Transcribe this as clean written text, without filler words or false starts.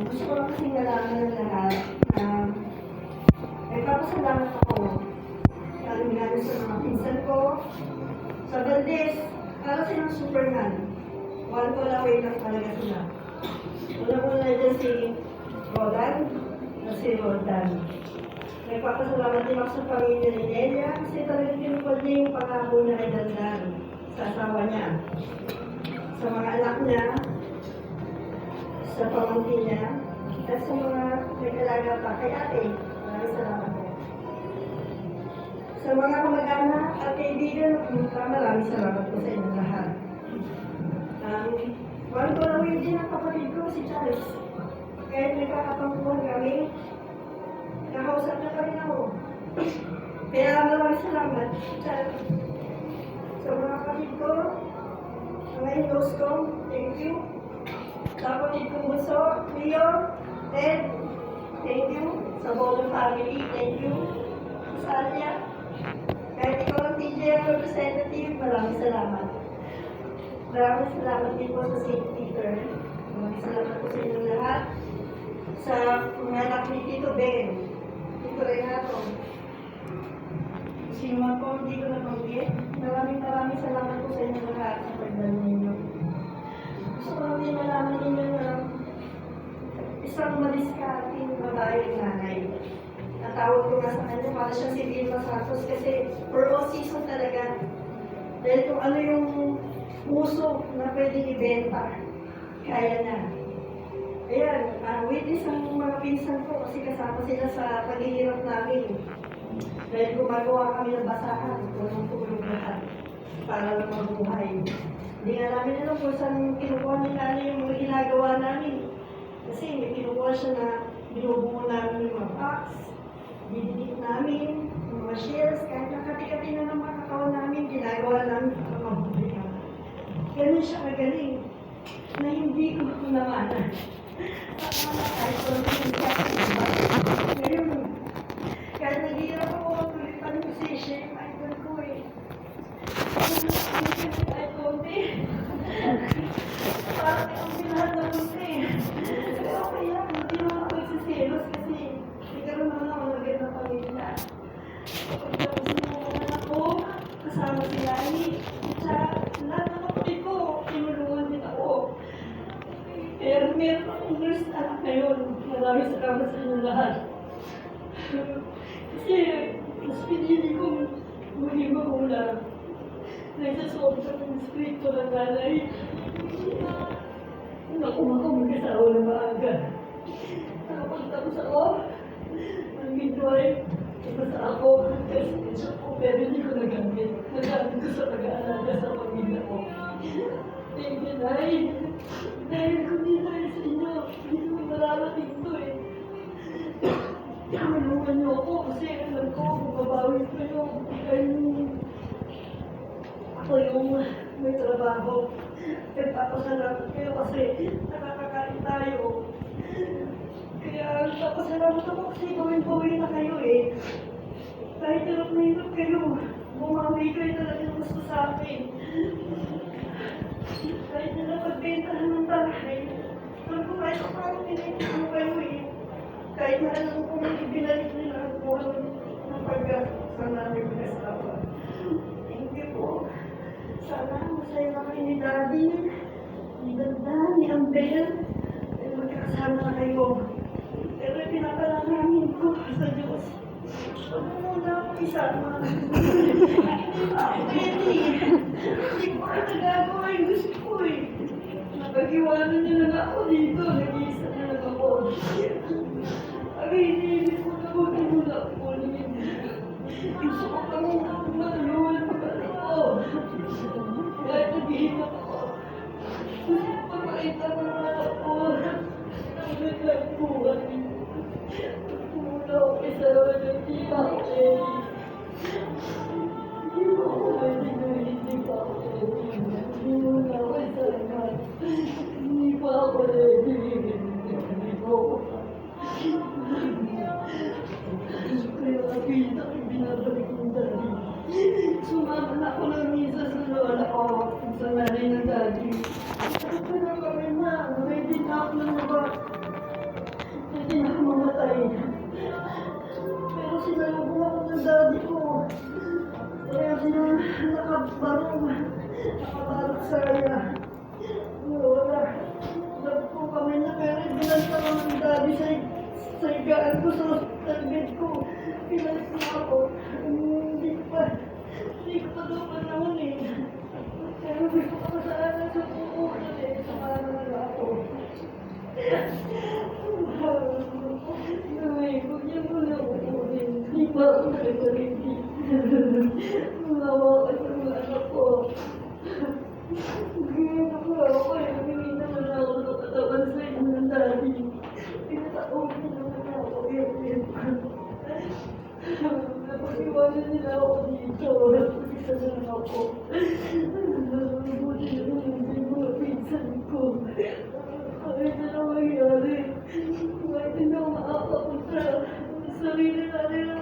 Gusto ko lang kasing nalaman ng lahat na nagpapasalamat ako lalo sa mga pinsan ko, sa Valdez, para silang Superman. One call away lang talaga sila. Una-una dyan si Rodan at si Rodan. Nagpapasalamat din ako sa pamilya ni Nelia kasi talagang tinupad niya yung pangako niya kay Dandan sa asawa niya. Sa mga anak niya, sa pamangkin niya, at sa mga nag-alaga pa kay ate. Maraming salamat po. Sa mga kamag-anak at kaibigan, maraming salamat po sa inyong lahat. One call away din ang kapatid ko, si Charles. Kahit nagkakatampuhan kami, nakausap na pa rin ako. Kaya maraming salamat, Charles. Sa mga kapatid ko, mga in-laws ko, thank you. Sa kapatid ko Muso, Leo, Ted, thank you. Sa Bolo family, thank you. Sa Alia, kahit ikaw ang TJ representative, maraming salamat. Maraming salamat din po sa St. Peter. Maraming salamat po sa inyong lahat. Sa mga anak ni Tito Ben, Tito Renato, si man po, hindi ko nabanggit. Maraming salamat po sa inyong lahat sa pagdalo ninyo. Gusto ko lang din malaman ninyo na isang madiskating babaeng nanay. Natawag ko nga sa kanya para siya si Vilma Santos kasi for all season talaga. Dahil kung ano yung uso na pwedeng ibenta, kaya na. Ayan, witness ang mga pinsan ko kasi kasama sila sa paghihirap namin. Dahil gumagawa kami ng basahan, walang tulong lahat para lang mabuhay. Hindi nga namin alam kung saan kinukuha ni nanay yung mga ginagawa namin. Kasi may kinukuha siya na binubuo namin yung mga box, didikit namin, yung mga shares, kahit nakati-kati na ng mga kakao namin, ginagawa namin para mabuhay kami. Ganun siya kagaling na hindi ko namanan. Kahit ko ngayon, kahit nag-iirap ako, tulipan ko si Shane, idol ko eh. Kahit konti. Parang ang pinahan na konti. Pero okay lang, hindi naman ako nagsiselos kasi nagkaroon naman ako ng ganda pamilya. Kapag sinubukan ako, kasama si Lani, at lahat ng kapatid ko, tinulungan din ako. Pero meron akong nurse anak ngayon. Maraming salamat sa inyo lahat. Kasi mas pinili kong maging magulang. Nagsasolve sa ng espiritu ng nanay. Nakuha ko mag-asawa na maaga. Nakapagtapos ako, ang midwife, basta ako, kasi ako, pero hindi ko nagamit. Nagamit ko sa pag-aalaga sa pamilya ko. Thank you, Nay. Dahil kung di tayo sa inyo, hindi ko mararating ito eh. Tulungan niyo ako kasi alam ko, mababawi ko yung ako yung may trabaho. Nagpapasalamat kayo kasi nakakakain tayo. Kaya nagpapasalamat ako kasi gawin-gawin na kayo eh. Kahit hirap na hirap kayo, bumawi kayo talaga gusto sa akin. Kahit na napagbentahan ng bahay, alam ko kahit ako parang pinagkano kayo eh. Kahit na alam ko kung ibinalik nila ang buwan ng pagkasa namin ng asawa. Thank you po. Sana masaya na kayo ni Daddy, ni Danda, ni Ambel. Ay magkakasama na kayo. Pero pinapalangin ko sa Diyos. Huwag mo muna ako isama. Hindi pa ako pwede. Hindi ko pa nagagawa yung gusto ko eh. Napag-iwanan niyo na ako dito. Nag-iisa na lang ako. Ay, hindi ko na muna ako ulit. Gusto ko kami matulungan pagkali ko. Kahit nag-iipak ako. Gusto ko pakita mo na ako. Ang nagkakuhan. Muna ako kasama ng hindi pa ako ready. Hindi pa ako ready na hindi pa ako ready. Hindi muna ako kasama. Hindi pa ako ready. Hindi pa ako kaya nakita ko binabalik ng daddy. Sumama na ako ng misa sa lola ko, sa nanay ng daddy. Ano pa na kami na? Ready na ako ng mga ko sa hospital bed ko. Pinalis na ako. Hindi ko pa daw panahon eh. Pero gusto ko pa sana sa pupunan eh. Saka naman ako. Ay, kung niya mo na uunin, di ba ako nagkarindi? Mawa ka sa mga anak ko. Ganyan ako eh. Hindi naman ako nakatawan sa inyo ng dati. Pinatawag niya naman ako. Napag-iwanan nila ako dito. Napag-isa na lang ako. Buti naman hindi mga pinsan ko. Kahit na nangyari. Kahit hindi ako makakapunta. Sarili natin